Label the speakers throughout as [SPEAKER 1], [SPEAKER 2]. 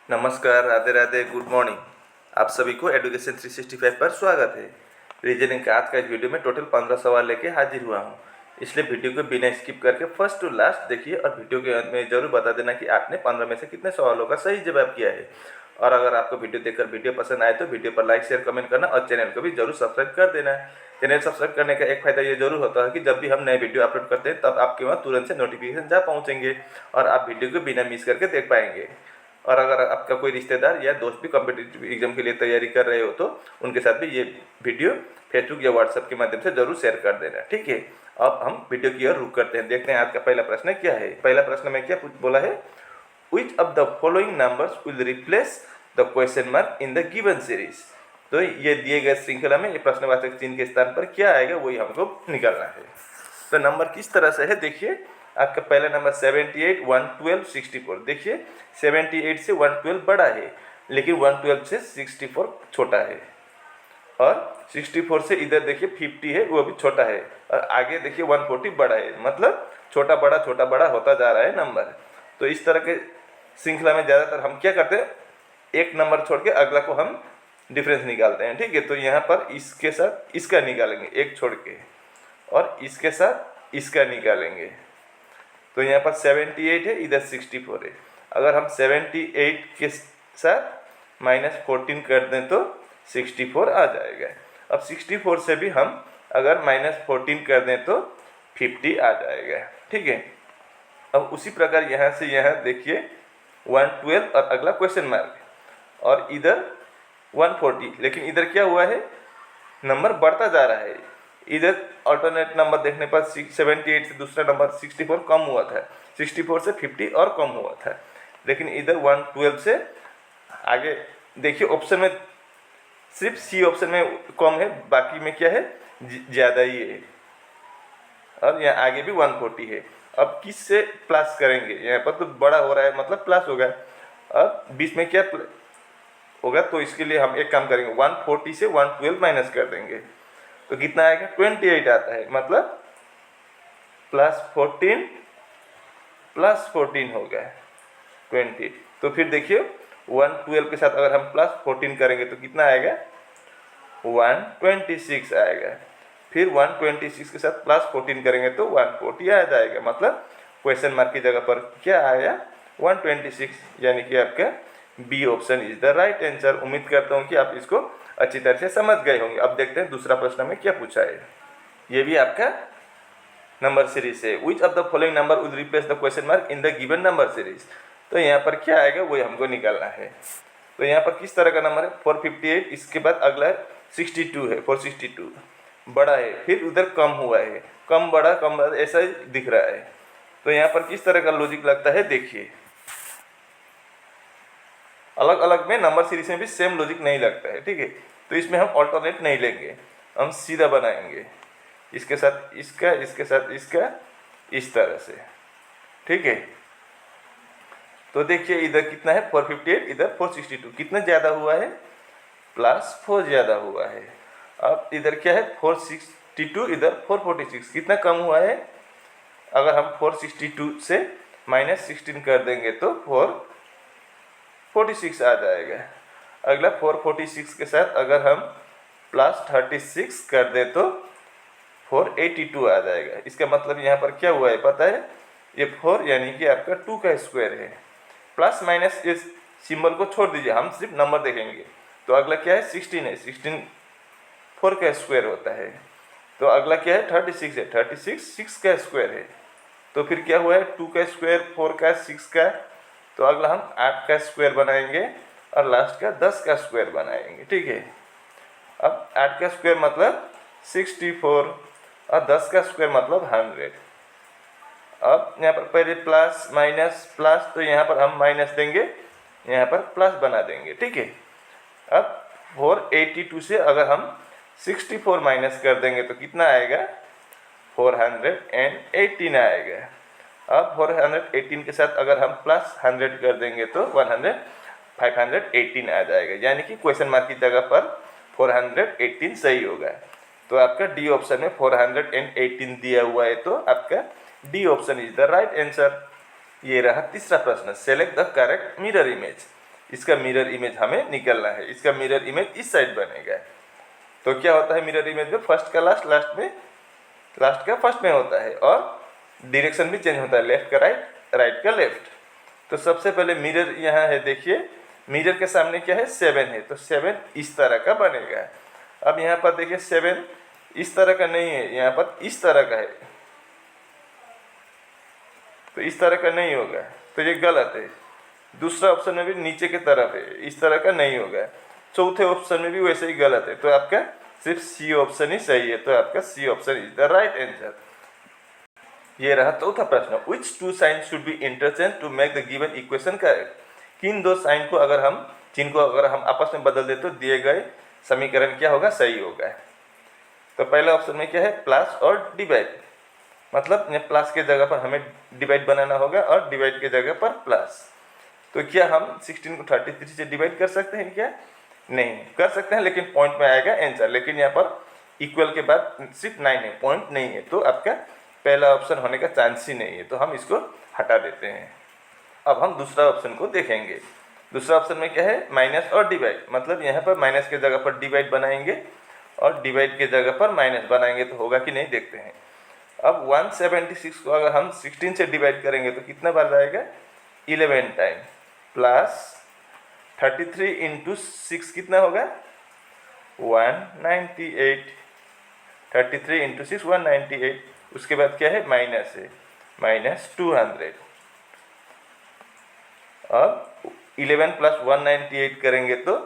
[SPEAKER 1] नमस्कार, Radhe Radhe, good morning. आप सभी को एडुकेशन 365 पर स्वागत है। रीजनिंग का आज का इस वीडियो में टोटल 15 सवाल लेके हाजिर हुआ हूँ, इसलिए वीडियो को बिना स्किप करके फर्स्ट टू लास्ट देखिए और वीडियो के अंत में जरूर बता देना कि आपने 15 में से कितने सवालों का सही जवाब किया है। और अगर आपको वीडियो देखकर वीडियो पसंद आए तो वीडियो पर लाइक शेयर कमेंट करना और चैनल को भी जरूर सब्सक्राइब कर देना। चैनल सब्सक्राइब करने का एक फायदा ये जरूर होता है कि जब भी हम नए वीडियो अपलोड करते हैं तब आपके वहाँ तुरंत से नोटिफिकेशन जा पहुँचेंगे और आप वीडियो को बिना मिस करके देख पाएंगे। और अगर आपका कोई रिश्तेदार या दोस्त भी कॉम्पिटिटिव एग्जाम के लिए तैयारी कर रहे हो तो उनके साथ भी ये वीडियो फेसबुक या व्हाट्सएप के माध्यम से जरूर शेयर कर देना, ठीक है। अब हम वीडियो की ओर रुक करते हैं, देखते हैं आज का पहला प्रश्न क्या है। पहला प्रश्न में क्या बोला है, which of the following numbers will replace the question mark in the given series. तो ये दिए गए श्रृंखला में ये प्रश्नवाचक चिन्ह के स्थान पर क्या आएगा वही हमको निकालना है। तो नंबर किस तरह से है, देखिए आपका पहला नंबर 78, 112, 64। देखिए 78 से 112 बड़ा है लेकिन 112 से 64 छोटा है, और 64 से इधर देखिए 50 है वो भी छोटा है, और आगे देखिए 140 बड़ा है, मतलब छोटा बड़ा होता जा रहा है नंबर। तो इस तरह के श्रृंखला में ज़्यादातर हम क्या करते हैं, एक नंबर छोड़ के अगला को हम डिफरेंस निकालते हैं, ठीक है। तो यहाँ पर इसके साथ इसका निकालेंगे एक छोड़ के, और इसके साथ इसका निकालेंगे। तो यहाँ पर 78 है, इधर 64 है। अगर हम 78 के साथ -14 कर दें तो 64 आ जाएगा। अब 64 से भी हम अगर -14 कर दें तो 50 आ जाएगा, ठीक है। अब उसी प्रकार यहाँ से यहाँ देखिए 112 और अगला क्वेश्चन मार्क, और इधर 140, लेकिन इधर क्या हुआ है, नंबर बढ़ता जा रहा है। इधर अल्टरनेट नंबर देखने पर 78 से दूसरा नंबर 64 कम हुआ था, 64 से 50 और कम हुआ था, लेकिन इधर 112 से आगे देखिए ऑप्शन में सिर्फ सी ऑप्शन में कम है, बाकी में क्या है ज़्यादा ही है, और यहाँ आगे भी 140 है। अब किस से प्लस करेंगे, यहाँ पर तो बड़ा हो रहा है मतलब प्लस होगा। अब बीच में क्या होगा, तो इसके लिए हम एक काम करेंगे, 140 से 112 माइनस कर देंगे तो कितना आएगा, 28 आता है, मतलब +14 +14 हो गया 20। तो फिर देखिए 112 के साथ अगर हम +14 करेंगे तो कितना आएगा, 126 आएगा। फिर 126 के साथ +14 करेंगे तो 140 आ जाएगा, मतलब क्वेश्चन मार्क की जगह पर क्या आया, 126, यानी कि आपका B option is the right answer. उम्मीद करता हूँ कि आप इसको अच्छी तरह से समझ गए होंगे। अब देखते हैं दूसरा प्रश्न में क्या पूछा है। ये भी आपका नंबर सीरीज है। Which of the following number will replace the question mark in the given number series. तो यहाँ पर क्या आएगा वही हमको निकालना है। तो यहाँ पर किस तरह का नंबर है, 458, इसके बाद अगला 62 है, 462 बड़ा है, फिर उधर कम हुआ है, कम बड़ा ऐसा ही दिख रहा है। तो यहाँ पर किस तरह का लॉजिक लगता है, देखिए अलग अलग में नंबर सीरीज में भी सेम लॉजिक नहीं लगता है, ठीक है। तो इसमें हम ऑल्टरनेट नहीं लेंगे, हम सीधा बनाएंगे, इसके साथ इसका, इसके साथ इसका, इस तरह से, ठीक है। तो देखिए इधर कितना है 458, इधर 462, कितना ज़्यादा हुआ है, +4 ज़्यादा हुआ है। अब इधर क्या है 462, इधर 446, कितना कम हुआ है। अगर हम 462 से -16 कर देंगे तो 446 आ जाएगा। अगला 446 के साथ अगर हम +36 कर दें तो 482 आ जाएगा। इसका मतलब यहाँ पर क्या हुआ है पता है, ये 4 यानी कि आपका 2 का स्क्वायर है। प्लस माइनस इस सिंबल को छोड़ दीजिए, हम सिर्फ नंबर देखेंगे। तो अगला क्या है 16 है, 16 4 का स्क्वायर होता है। तो अगला क्या है 36 है, 36 6 का स्क्वायर है। तो फिर क्या हुआ है 2 का स्क्वायर, 4 का, 6 का। तो अगला हम 8 का स्क्वायर बनाएंगे और लास्ट का 10 का स्क्वायर बनाएंगे, ठीक है। अब 8 का स्क्वायर मतलब 64 और 10 का स्क्वायर मतलब 100। अब यहाँ पर पहले प्लस माइनस प्लस, तो यहाँ पर हम माइनस देंगे, यहाँ पर प्लस बना देंगे, ठीक है। अब 482 से अगर हम 64 माइनस कर देंगे तो कितना आएगा, 418 आएगा। अब 418 के साथ अगर हम +100 कर देंगे तो 518 आ जाएगा, यानी कि क्वेश्चन मार्क की जगह पर 418 सही होगा। तो आपका डी ऑप्शन में 418 दिया हुआ है, तो आपका D option is the right answer. ये रहा तीसरा प्रश्न, select the correct mirror image. इसका मिरर इमेज हमें निकलना है। इसका मिरर इमेज इस साइड बनेगा। तो क्या होता है मिरर इमेज में, फर्स्ट का लास्ट, लास्ट का फर्स्ट में होता है, और डायरेक्शन भी चेंज होता है, लेफ्ट का राइट, राइट का लेफ्ट। तो सबसे पहले मिरर यहाँ है, देखिए मिरर के सामने क्या है, 7 है, तो 7 इस तरह का बनेगा। अब यहाँ पर देखिए 7 इस तरह का नहीं है, यहाँ पर इस तरह का है, तो इस तरह का नहीं होगा, तो ये गलत है। दूसरा ऑप्शन में भी नीचे की तरफ है, इस तरह का नहीं होगा। चौथे ऑप्शन में भी वैसे ही गलत है, तो आपका सिर्फ सी ऑप्शन ही सही है। तो आपका C option is the right answer. ये रहा चौथा प्रश्न, which two sign should be interchange to make the given equation correct. किन दो साइन को जिनको अगर हम आपस में बदल दे तो दिए गए समीकरण क्या होगा, सही होगा। तो पहला ऑप्शन में क्या है, प्लस और डिवाइड, मतलब प्लस के जगह पर हमें डिवाइड बनाना होगा और डिवाइड के जगह पर प्लस। तो क्या हम 16 को 33 से डिवाइड कर सकते हैं क्या, नहीं कर सकते हैं, लेकिन पॉइंट में आएगा आंसर। लेकिन यहाँ पर इक्वल के बाद सिर्फ 9 है, पॉइंट नहीं है, तो आपका पहला ऑप्शन होने का चांस ही नहीं है, तो हम इसको हटा देते हैं। अब हम दूसरा ऑप्शन को देखेंगे। दूसरा ऑप्शन में क्या है, माइनस और डिवाइड, मतलब यहाँ पर माइनस के जगह पर डिवाइड बनाएंगे और डिवाइड के जगह पर माइनस बनाएंगे, तो होगा कि नहीं देखते हैं। अब 176 को अगर हम 16 से डिवाइड करेंगे तो कितना बार जाएगा, 11 टाइम, प्लस 33 इंटू 6 कितना होगा, 198, 33 इंटू 6 198। उसके बाद क्या है, माइनस है, माइनस 200। अब 11 प्लस 198 करेंगे तो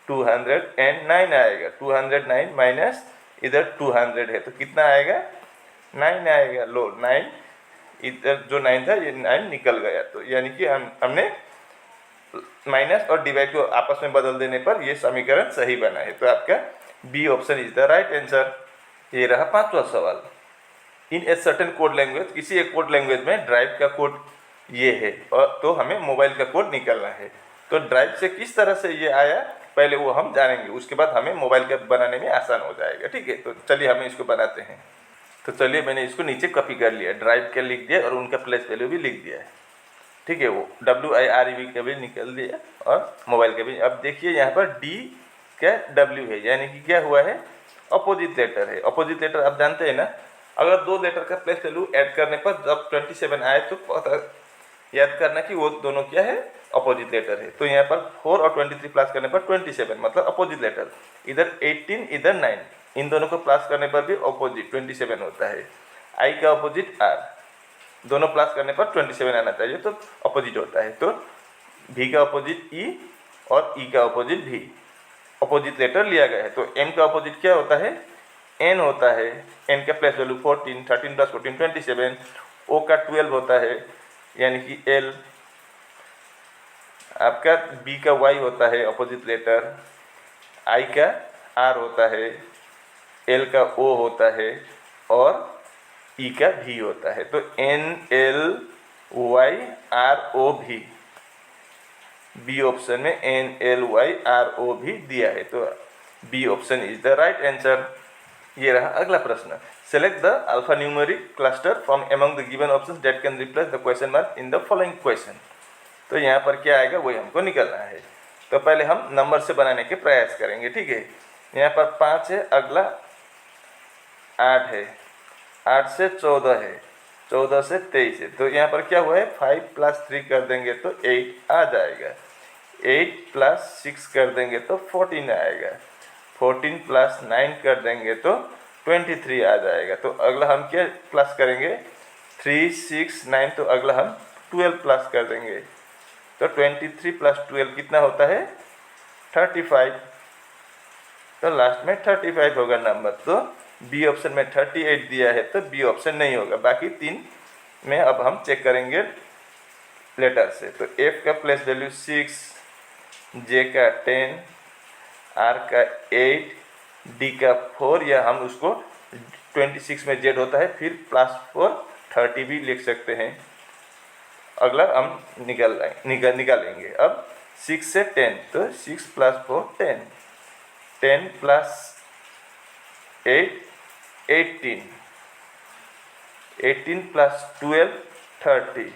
[SPEAKER 1] 209 आएगा, 209 माइनस इधर 200 है, तो कितना आएगा, 9 आएगा। लो 9, इधर जो 9 था ये 9 निकल गया। तो यानी कि हमने माइनस और डिवाइड को आपस में बदल देने पर ये समीकरण सही बना है। तो आपका B option is the right answer. ये रहा पांचवा सवाल, in a certain code language, किसी एक कोड लैंग्वेज में ड्राइव का कोड ये है, और तो हमें मोबाइल का कोड निकालना है। तो ड्राइव से किस तरह से ये आया पहले वो हम जानेंगे, उसके बाद हमें मोबाइल का बनाने में आसान हो जाएगा। ठीक है, तो चलिए हम इसको बनाते हैं। तो चलिए मैंने इसको नीचे कॉपी कर लिया, ड्राइव का लिख दिया और उनका प्लेस वैल्यू भी लिख दिया है। ठीक है, वो WIREV का भी निकल दिया और मोबाइल का भी। अब देखिए यहाँ पर D क्या W है, यानी कि क्या हुआ है, अपोजिट लेटर है। अपोजिट लेटर आप जानते हैं ना, अगर दो लेटर का प्लेस वैल्यू ऐड करने पर जब 27 आए तो पता याद करना कि वो दोनों क्या है, अपोजिट लेटर है। तो यहाँ पर 4 और 23 प्लस करने पर 27, मतलब अपोजिट लेटर। इधर 18 इधर 9, इन दोनों को प्लस करने पर भी अपोजिट 27 होता है। I का अपोजिट R, दोनों प्लस करने पर 27 आना चाहिए, तो अपोजिट होता है। तो V का अपोजिट E और E का अपोजिट V, अपोजिट लेटर लिया गया है। तो M का अपोजिट क्या होता है, N होता है। N का प्लेस वैल्यू 14, 13 प्लस 14 27। O का 12 होता है, यानी कि L। आपका B का Y होता है अपोजिट लेटर, I का R होता है, L का O होता है और E का V होता है। तो NLYROV, बी ऑप्शन में NLYROV दिया है, तो B option is the right answer. ये रहा अगला प्रश्न, select the alphanumeric cluster from among the given options that can replace the question mark in the following question. तो यहाँ पर क्या आएगा वही हमको निकलना है। तो पहले हम नंबर से बनाने के प्रयास करेंगे। ठीक है, यहाँ पर 5 है, अगला 8 है, 8 से 14 है, 14 से 23 है। तो यहाँ पर क्या हुआ है, 5 + 3 कर देंगे तो 8 आ जाएगा, 8 + 6 कर देंगे तो 14 आएगा, 14 + 9 कर देंगे तो 23 आ जाएगा। तो अगला हम क्या प्लस करेंगे, 3 6 9, तो अगला हम 12 प्लस कर देंगे। तो 23 + 12 कितना होता है, 35। तो लास्ट में 35 होगा नंबर। तो बी ऑप्शन में 38 दिया है, तो बी ऑप्शन नहीं होगा। बाकी 3 में अब हम चेक करेंगे लेटर से। तो F का प्लेस वैल्यू 6, J का 10, R का 8, D का 4, या हम उसको 26 में Z होता है, फिर +4 30 भी लिख सकते हैं। अगला हम निकालेंगे। अब 6 से 10, तो 6 + 4 10, 10 + 8 18, 18 + 12 30,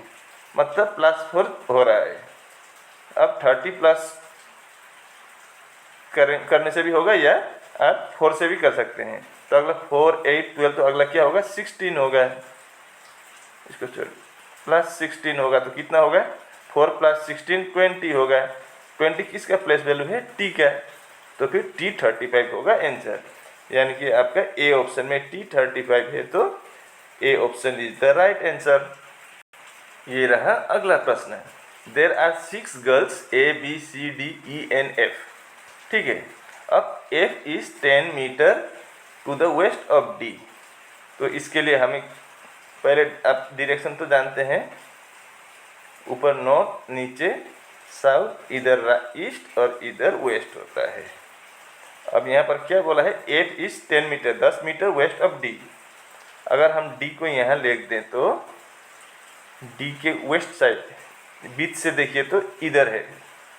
[SPEAKER 1] मतलब +4 हो रहा है। अब 30 प्लस करने से भी होगा या आप 4 से भी कर सकते हैं। तो अगला 4, 8, 12, तो अगला क्या होगा 16 होगा। इसको छोड़ प्लस 16 होगा तो कितना होगा 4 प्लस 16 20 होगा। 20 किसका प्लेस वैल्यू है टी का, तो फिर T35 होगा आंसर। यानी कि आपका ए ऑप्शन में T35 है तो A option is the right answer. ये रहा अगला प्रश्न। देर आर 6 गर्ल्स ABCDENF, ठीक है। अब F is 10 metre to the west of D। तो इसके लिए हमें पहले आप डायरेक्शन तो जानते हैं, ऊपर नॉर्थ, नीचे साउथ, इधर ईस्ट और इधर वेस्ट होता है। अब यहाँ पर क्या बोला है, F is 10 metre, 10 metre west of D। अगर हम D को यहाँ लिख दें तो D के वेस्ट साइड बीच से देखिए तो इधर है,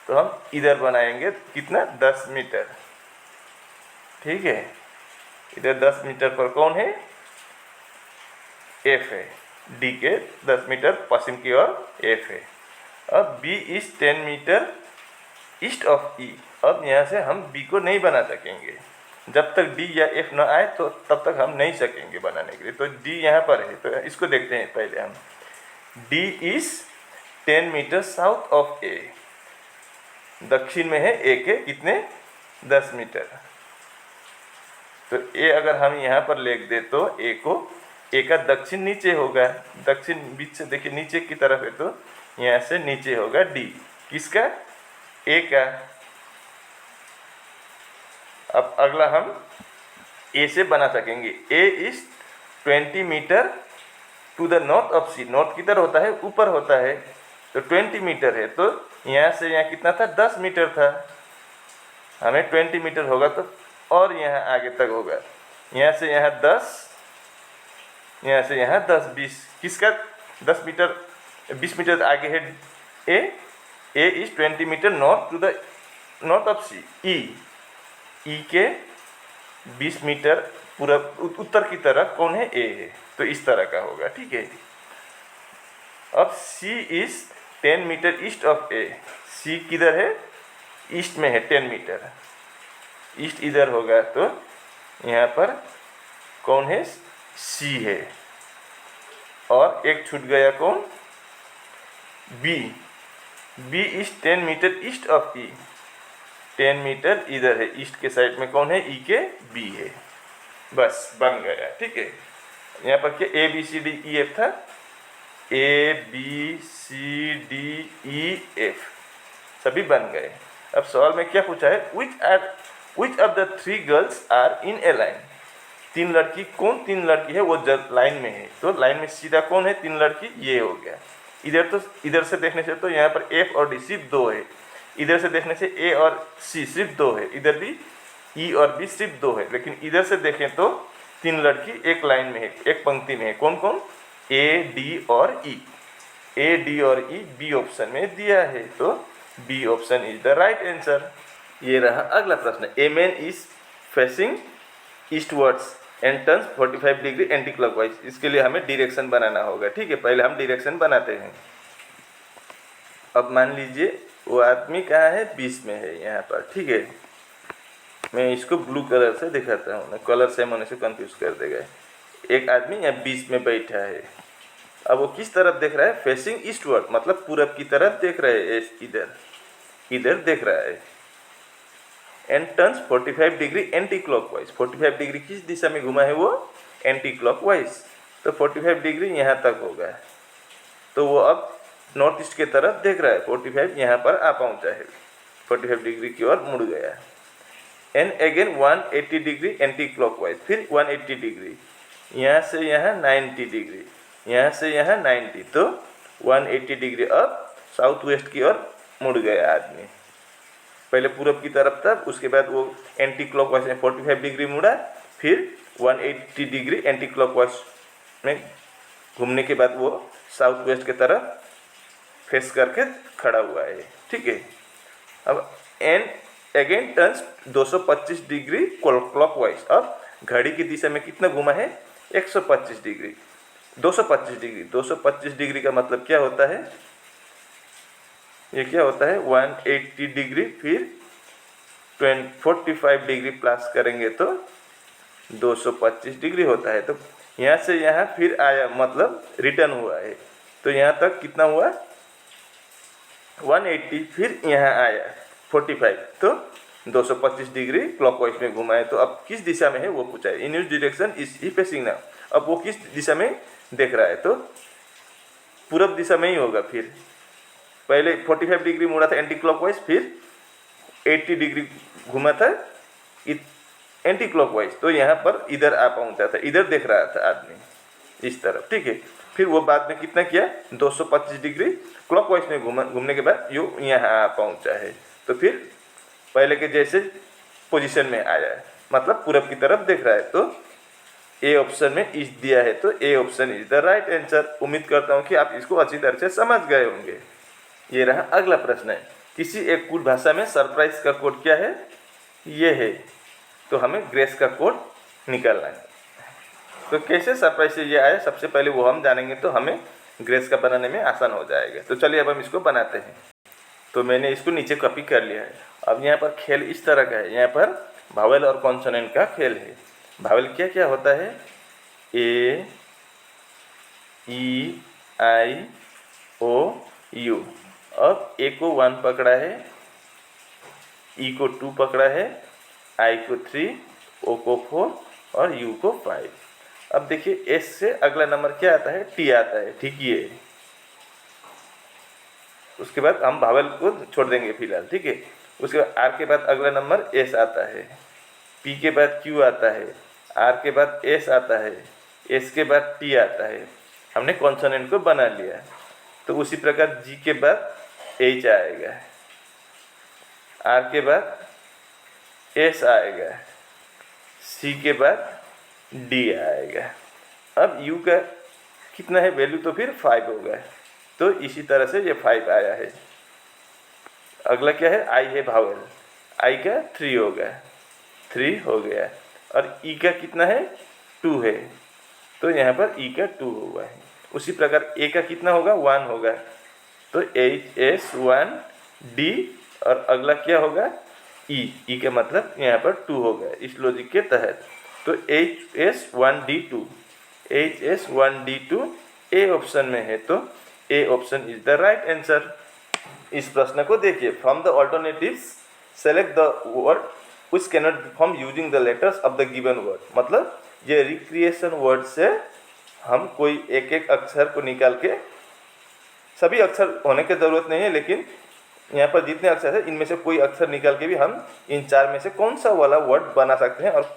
[SPEAKER 1] तो हम इधर बनाएंगे कितना 10 मीटर, ठीक है। इधर 10 मीटर पर कौन है, F है। D के 10 मीटर पश्चिम की ओर F है। अब B is 10 metre east of E। अब यहाँ से हम B को नहीं बना सकेंगे, जब तक D या F न आए तो तब तक हम नहीं सकेंगे बनाने के लिए। तो D यहाँ पर है, तो इसको देखते हैं पहले हम। D is 10 metre south of A, दक्षिण में है A के कितने 10 मीटर। तो A अगर हम यहाँ पर लिख दे तो A को, A का दक्षिण नीचे होगा, दक्षिण बीच से देखिए नीचे की तरफ है, तो यहाँ से नीचे होगा D, किसका A का। अब अगला हम A से बना सकेंगे। A is 20 metre to the north of C। North किधर होता है, ऊपर होता है, तो 20 मीटर है, तो यहाँ से यहाँ कितना था 10 मीटर था, हमें 20 मीटर होगा तो और यहाँ आगे तक होगा, यहाँ से यहाँ 10, यहाँ से यहाँ 10, 20, किसका 10 मीटर 20 मीटर आगे है A। A is 20 metre north to the north of C। E के 20 मीटर पूरा उत्तर की तरफ कौन है, A है, तो इस तरह का होगा, ठीक है। अब C is 10 metre east of A। C किधर है, ईस्ट में है, 10 मीटर ईस्ट इधर होगा, तो यहाँ पर कौन है, C है। और एक छूट गया कौन, B। B is 10 metre east of E। 10 metre इधर है, ईस्ट के साइड में कौन है, E के B है। बस बन गया, ठीक है। यहाँ पर क्या ABCDEF था, ABCDEF सभी बन गए। अब सवाल में क्या पूछा है, which of the 3 girls are in a line। 3 लड़की, कौन 3 लड़की है वो लाइन में है, तो लाइन में सीधा कौन है 3 लड़की, ये हो गया। इधर तो इधर से देखने से तो यहाँ पर F और D सिर्फ 2 है, इधर से देखने से A और C सिर्फ 2 है, इधर भी E और B सिर्फ 2 है, लेकिन इधर से देखें तो 3 लड़की एक लाइन में है, एक पंक्ति में है। कौन कौन, A, D और E। A, D और E B ऑप्शन में दिया है, तो B option is the right answer. ये रहा अगला प्रश्न। A man is facing eastwards and turns 45 degree anti clockwise. इसके लिए हमें डायरेक्शन बनाना होगा, ठीक है। पहले हम डायरेक्शन बनाते हैं। अब मान लीजिए वो आदमी कहाँ है, बीच में है यहाँ पर, ठीक है। मैं इसको ब्लू कलर से दिखाता हूँ, कलर सेम होने से कंफ्यूज कर देगा। एक आदमी यहाँ बीच में बैठा है, अब वो किस तरफ देख रहा है, फेसिंग ईस्टवर्ड, मतलब पूरब की तरफ देख रहा है, इधर देख रहा है। And turns 45 degree anti clockwise. 45 degree किस दिशा में घुमा है वो, एंटी क्लॉकवाइज, तो 45 डिग्री यहाँ तक होगा, तो वो अब नॉर्थ ईस्ट के तरफ देख रहा है। 45 यहाँ पर आ पहुँचा है, 45 डिग्री की ओर मुड़ गया। And again 180 degree anti clockwise, फिर 180 डिग्री, यहाँ से यहाँ 90 डिग्री, यहाँ से यहाँ 90, तो 180 डिग्री अब साउथ वेस्ट की ओर मुड़ गया आदमी। पहले पूरब की तरफ था, उसके बाद वो एंटी क्लॉकवाइज में 45 डिग्री मुड़ा, फिर 180 डिग्री एंटी क्लॉकवाइज में घूमने के बाद वो साउथ वेस्ट की तरफ फेस करके खड़ा हुआ है, ठीक है। अब and again turns 225 degree clockwise. अब घड़ी की दिशा में कितना घुमा है, 125 डिग्री, 225 डिग्री। 225 डिग्री का मतलब क्या होता है, ये क्या होता है 180 डिग्री, फिर 45 डिग्री प्लस करेंगे तो 225 डिग्री होता है। तो यहाँ से यहाँ फिर आया, मतलब रिटर्न हुआ है। तो यहाँ तक कितना हुआ 180, फिर यहाँ आया 45, तो 225 डिग्री क्लॉकवाइज में घुमा है। तो अब किस दिशा में है वो पूछा है। In which direction is he facing now. अब वो किस दिशा में देख रहा है, तो पूरब दिशा में ही होगा। फिर पहले 45 डिग्री मुड़ा था एंटी क्लॉकवाइज, फिर 80 डिग्री घुमा था एंटी क्लॉकवाइज। तो यहाँ पर इधर आ पहुँचा था, इधर देख रहा था आदमी इस तरफ, ठीक है। फिर वो बाद में कितना किया 225 डिग्री क्लॉकवाइज में घूमने के बाद यो यहाँ आ पहुँचा है। तो फिर पहले के जैसे पोजीशन में आया है, मतलब पूरब की तरफ देख रहा है। तो ए ऑप्शन में इस दिया है, तो A option is the right answer. उम्मीद करता हूँ कि आप इसको अच्छी तरह से समझ गए होंगे। ये रहा अगला प्रश्न है, किसी एक कोड भाषा में सरप्राइज का कोड क्या है, ये है। तो हमें ग्रेस का कोड निकालना है। तो कैसे सरप्राइज से ये आया, सबसे पहले वो हम जानेंगे, तो हमें ग्रेस का बनाने में आसान हो जाएगा। तो चलिए अब हम इसको बनाते हैं। तो मैंने इसको नीचे कॉपी कर लिया है। अब यहाँ पर खेल इस तरह का है, यहाँ पर भावेल और कॉन्सोनेंट का खेल है। भावेल क्या क्या होता है, ए, ई, आई, ओ, यू। अब ए को 1 पकड़ा है, ई को 2 पकड़ा है, आई को 3, ओ को 4 और यू को 5। अब देखिए एस से अगला नंबर क्या आता है, टी आता है, ठीक ये। उसके बाद हम भावेल को छोड़ देंगे फिलहाल, ठीक है। उसके बाद आर के बाद अगला नंबर एस आता है, पी के बाद क्यू आता है, आर के बाद एस आता है, एस के बाद टी आता है। हमने कॉन्सोनेंट को बना लिया। तो उसी प्रकार जी के बाद एच आएगा, आर के बाद एस आएगा, सी के बाद डी आएगा। अब यू का कितना है वैल्यू, तो फिर 5 होगा। तो इसी तरह से ये 5 आया है। अगला क्या है, आई है भावेल, आई का 3 होगा, 3 हो गया। और ई का कितना है 2 है, तो यहाँ पर ई का 2 हुआ है। उसी प्रकार ए का कितना होगा 1 होगा, तो एच एस 1 डी। और अगला क्या होगा ई का मतलब यहाँ पर 2 होगा इस लॉजिक के तहत। तो H S 1 D 2, H S 1 D 2 A option में है। तो A option is the right answer. इस प्रश्न को देखिए, from the alternatives select the word which cannot be formed using the letters of the given word। मतलब ये recreation word से हम कोई एक एक अक्षर को निकाल के, सभी अक्षर होने की ज़रूरत नहीं है, लेकिन यहाँ पर जितने अक्षर है इनमें से कोई अक्षर निकाल के भी हम इन 4 में से कौन सा वाला वर्ड बना सकते हैं और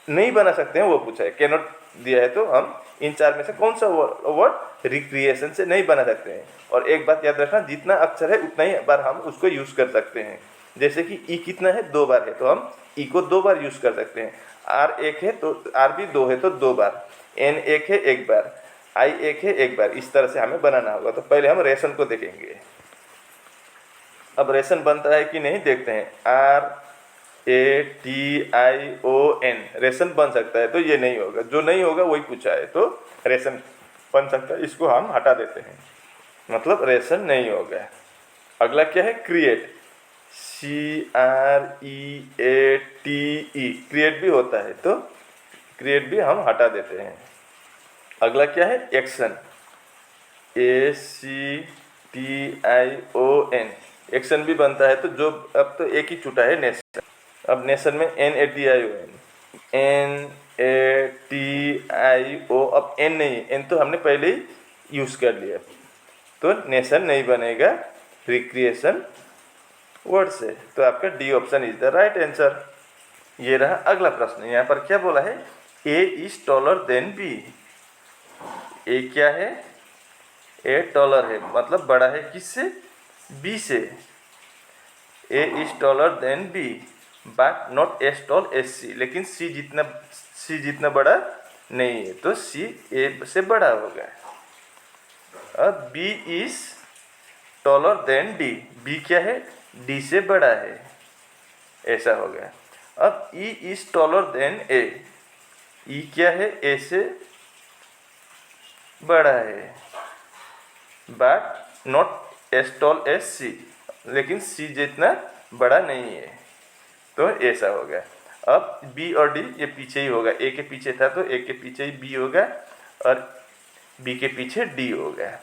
[SPEAKER 1] नहीं बना सकते हैं वो पूछा है। कैनॉट दिया है, तो हम इन 4 में से कौन सा वर्ड रिक्रिएशन से नहीं बना सकते हैं। और एक बात याद रखना, जितना अक्षर है उतना ही बार हम उसको यूज़ कर सकते हैं। जैसे कि ई कितना है 2 बार है, तो हम ई को 2 बार यूज़ कर सकते हैं। आर 1 है तो आर भी 2 है तो 2 बार, एन 1 है 1 बार, आई 1 है 1 बार। इस तरह से हमें बनाना होगा। तो पहले हम रेशन को देखेंगे। अब रेशन बनता है कि नहीं देखते हैं। R A T I O N ration बन सकता है, तो ये नहीं होगा, जो नहीं होगा वही पूछा है। तो रेशन बन सकता है, इसको हम हटा देते हैं, मतलब रेशन नहीं होगा। अगला क्या है क्रिएट, CREATE, क्रिएट भी होता है, तो क्रिएट भी हम हटा देते हैं। अगला क्या है एक्शन, ACTION, एक्शन भी बनता है। तो जो अब तो एक ही छूटा है नेशन। अब नेशन में NATION, NATIO, अब एन नहीं, एन तो हमने पहले ही यूज़ कर लिया, तो नेशन नहीं बनेगा रिक्रिएशन वर्ड से। तो आपका D option is the right answer. ये रहा अगला प्रश्न। यहाँ पर क्या बोला है, ए इज टॉलर देन बी। ए क्या है, ए टॉलर है, मतलब बड़ा है किससे, बी से। A is taller than B but not as tall as C, लेकिन सी जितना बड़ा नहीं है, तो सी ए से बड़ा होगा। अब B is taller than D, B क्या है डी से बड़ा है, ऐसा हो गया। अब E is taller than A, E क्या है ए से बड़ा है, but not as tall as C, लेकिन सी जितना बड़ा नहीं है, तो ऐसा हो गया। अब बी और डी ये पीछे ही होगा, ए के पीछे था तो ए के पीछे ही बी होगा और बी के पीछे डी हो गया।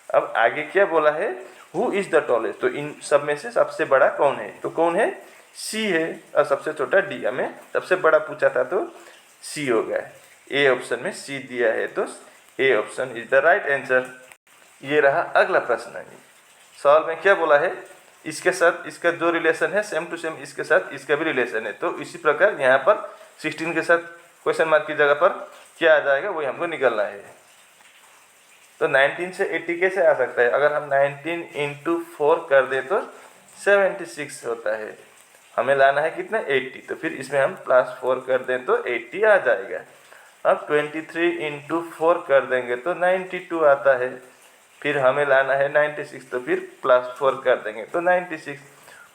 [SPEAKER 1] अब आगे क्या बोला है, हु इज़ द टॉलेस्ट, तो इन सब में से सबसे बड़ा कौन है, तो कौन है, सी है, और सबसे छोटा डी। हमें सबसे बड़ा पूछा था तो सी हो गया। ए ऑप्शन में सी दिया है तो A option is the right answer. ये रहा अगला प्रश्न। सवाल में क्या बोला है, इसके साथ इसका जो रिलेशन है सेम टू सेम इसके साथ इसका भी रिलेशन है, तो इसी प्रकार यहाँ पर 16 के साथ क्वेश्चन मार्क की जगह पर क्या आ जाएगा वही हमको निकलना है। तो 19 से 80 कैसे आ सकता है, अगर हम 19 इंटू 4 कर दें तो 76 होता है, हमें लाना है कितना 80, तो फिर इसमें हम +4 कर दें तो 80 आ जाएगा। अब 23 इंटू 4 कर देंगे तो 92 आता है, फिर हमें लाना है 96, तो फिर +4 कर देंगे तो 96।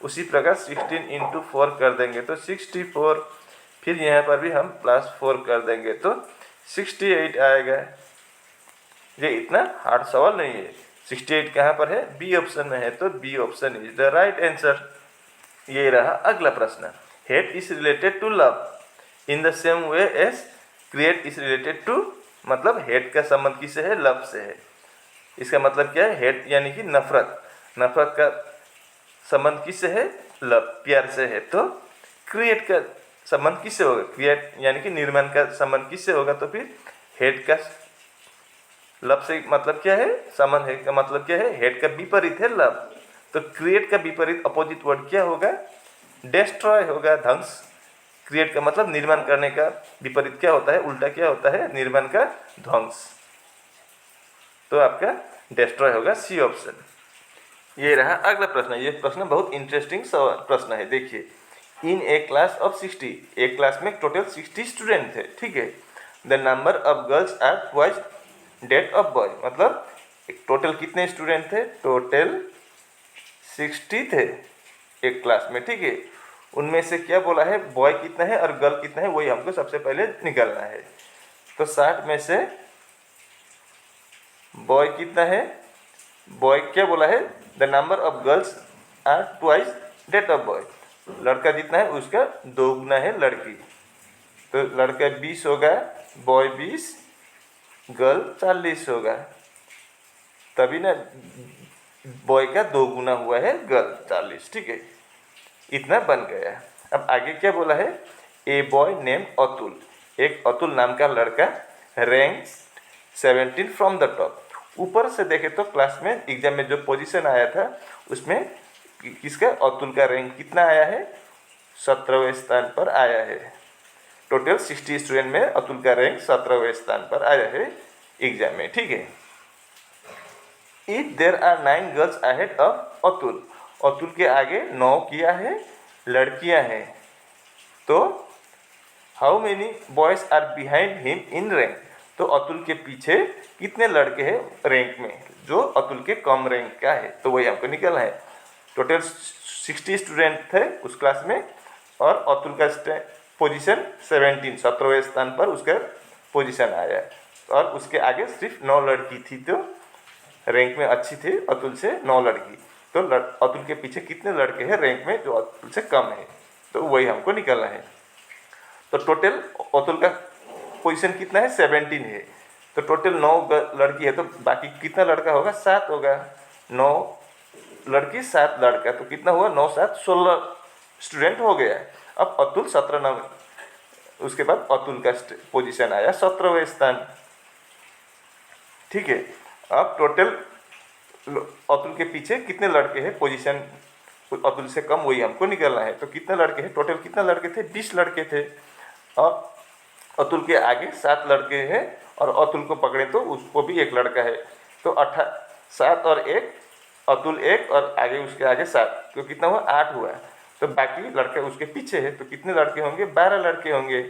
[SPEAKER 1] उसी प्रकार 16 इंटू 4 कर देंगे तो 64, फिर यहाँ पर भी हम +4 कर देंगे तो 68 आएगा। ये इतना हार्ड सवाल नहीं है। 68 कहाँ पर है, बी ऑप्शन में है, तो B option is the right answer. ये रहा अगला प्रश्न। Hate is related to love in the same way as create is related to, मतलब हेट का संबंध किससे है, लव से है। इसका मतलब क्या है, हेट यानी कि नफरत, नफरत का संबंध किससे है, लव, प्यार से है। तो क्रिएट का संबंध किससे होगा, क्रिएट यानी कि निर्माण का संबंध किससे होगा, तो फिर हेट का लव से मतलब क्या है, संबंध है का मतलब क्या है, हेट का विपरीत है लव, तो क्रिएट का विपरीत अपोजिट वर्ड क्या होगा, डिस्ट्रॉय होगा, ध्वंस। क्रिएट का मतलब निर्माण करने का विपरीत क्या होता है, उल्टा क्या होता है, निर्माण का ध्वंस, तो आपका डिस्ट्रॉय होगा, सी ऑप्शन। ये रहा अगला प्रश्न। ये प्रश्न बहुत इंटरेस्टिंग प्रश्न है। देखिए, इन ए क्लास ऑफ 60, एक क्लास में टोटल 60 स्टूडेंट थे, ठीक है। The number of girls are twice that of boy, मतलब टोटल कितने स्टूडेंट थे, टोटल 60 थे एक क्लास में, ठीक है। उनमें से क्या बोला है, बॉय कितना है और गर्ल कितना है, वही हमको सबसे पहले निकालना है। तो 60 में से बॉय कितना है, बॉय क्या बोला है, the number of girls are twice that of boy, लड़का जितना है उसका 2 गुना है लड़की, तो लड़का 20 होगा, बॉय 20, गर्ल 40 होगा, तभी ना बॉय का 2 गुना हुआ है गर्ल 40, ठीक है। इतना बन गया। अब आगे क्या बोला है, ए बॉय नेम अतुल, एक अतुल नाम का लड़का, रैंक 17 फ्रॉम द टॉप। ऊपर से देखे तो क्लास में एग्जाम में जो पोजीशन आया था उसमें किसका, अतुल का रैंक कितना आया है, 17वें स्थान पर आया है। टोटल 60 स्टूडेंट में अतुल का रैंक 17वें स्थान पर आया है एग्जाम में, ठीक है। If there are 9 girls ahead of Atul, Atul के आगे 9 किया है लड़कियां हैं, तो how many boys are behind him in rank, तो अतुल के पीछे कितने लड़के हैं रैंक में, जो अतुल के कम रैंक का है, तो वही हमको निकलना है। टोटल 60 स्टूडेंट थे उस क्लास में और अतुल का पोजीशन 17वें स्थान पर उसका पोजीशन आया, और उसके आगे सिर्फ 9 लड़की थी, तो रैंक में अच्छी थी अतुल से 9 लड़की, तो अतुल के पीछे कितने लड़के हैं रैंक में जो अतुल से कम है, तो वही हमको निकलना है। तो टोटल अतुल का पोजीशन कितना है, 17 है, तो टोटल 9 लड़की है, तो बाकी कितना लड़का होगा, 7 होगा, 9 लड़की 7 लड़का, तो कितना हुआ, 9 7 16 स्टूडेंट हो गया। अब अतुल 17 नंबर, उसके बाद अतुल का पोजीशन आया 17वें स्थान, ठीक है। अब टोटल अतुल के पीछे कितने लड़के हैं पोजीशन अतुल से कम, वही हमको निकलना है। तो कितने लड़के हैं, टोटल कितना लड़के थे, 20 लड़के थे, और अतुल के आगे 7 लड़के हैं, और अतुल को पकड़े तो उसको भी 1 लड़का है, तो 7 और 1, अतुल 1 और आगे उसके आगे 7, तो कितना हुआ, 8 हुआ। तो बाकी लड़के उसके पीछे है, तो कितने लड़के होंगे, 12 लड़के होंगे,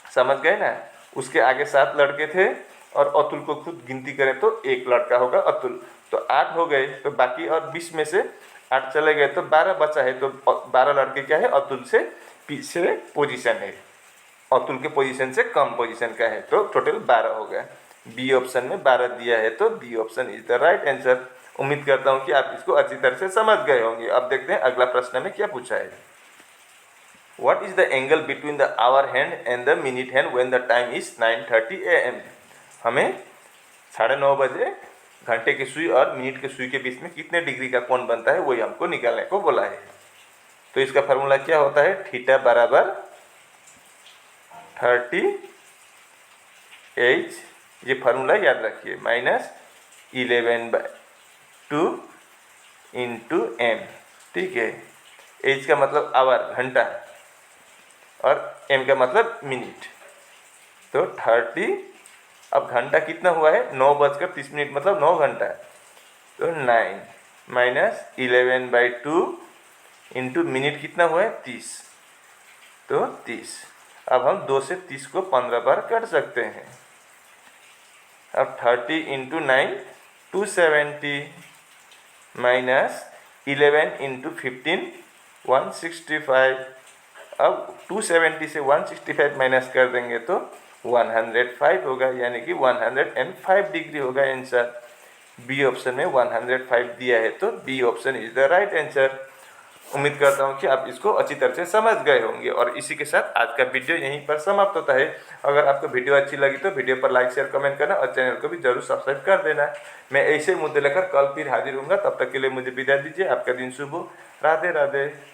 [SPEAKER 1] समझ गए ना। उसके आगे 7 लड़के थे और अतुल को खुद गिनती करें तो 1 लड़का होगा अतुल, तो 8 हो गए, तो बाकी और 20 में से 8 चले गए तो 12 बचा है, तो 12 लड़के क्या है, अतुल से पीछे पोजीशन है, अतुल के पोजीशन से कम पोजीशन का है, तो टोटल 12 हो गया। बी ऑप्शन में 12 दिया है, तो B option is the right answer. उम्मीद करता हूँ कि आप इसको अच्छी तरह से समझ गए होंगे। अब देखते हैं अगला प्रश्न में क्या पूछा है। What is the angle between the hour hand and the minute hand when the time is 9:30 AM? हमें 9:30 बजे घंटे की सुई और मिनट की सुई के बीच में कितने डिग्री का कोण बनता है वही हमको निकालने को बोला है। तो इसका फार्मूला क्या होता है, थीटा बराबर 30h, ये फार्मूला याद रखिए, -11/2 इंटू एम। ठीक है, एच का मतलब आवर घंटा और एम का मतलब मिनट। तो 30, अब घंटा कितना हुआ है, 9:30 मतलब 9 घंटा। तो 9 -11/2 इंटू मिनट कितना हुआ है 30, तो 30। अब हम 2 से 30 को 15 बार कर सकते हैं। अब 30 इंटू 9 270 -11 इंटू 15 165। अब 270 से 165 माइनस कर देंगे तो 105 होगा, यानी कि 105 डिग्री होगा आंसर। बी ऑप्शन में 105 दिया है, तो B option is the right answer. उम्मीद करता हूँ कि आप इसको अच्छी तरह से समझ गए होंगे और इसी के साथ आज का वीडियो यहीं पर समाप्त होता है। अगर आपको वीडियो अच्छी लगी तो वीडियो पर लाइक शेयर कमेंट करना और चैनल को भी जरूर सब्सक्राइब कर देना। मैं ऐसे मुद्दे लेकर कल फिर हाजिर होऊंगा, तब तक के लिए मुझे विदा दीजिए। आपका दिन शुभ हो। राधे राधे।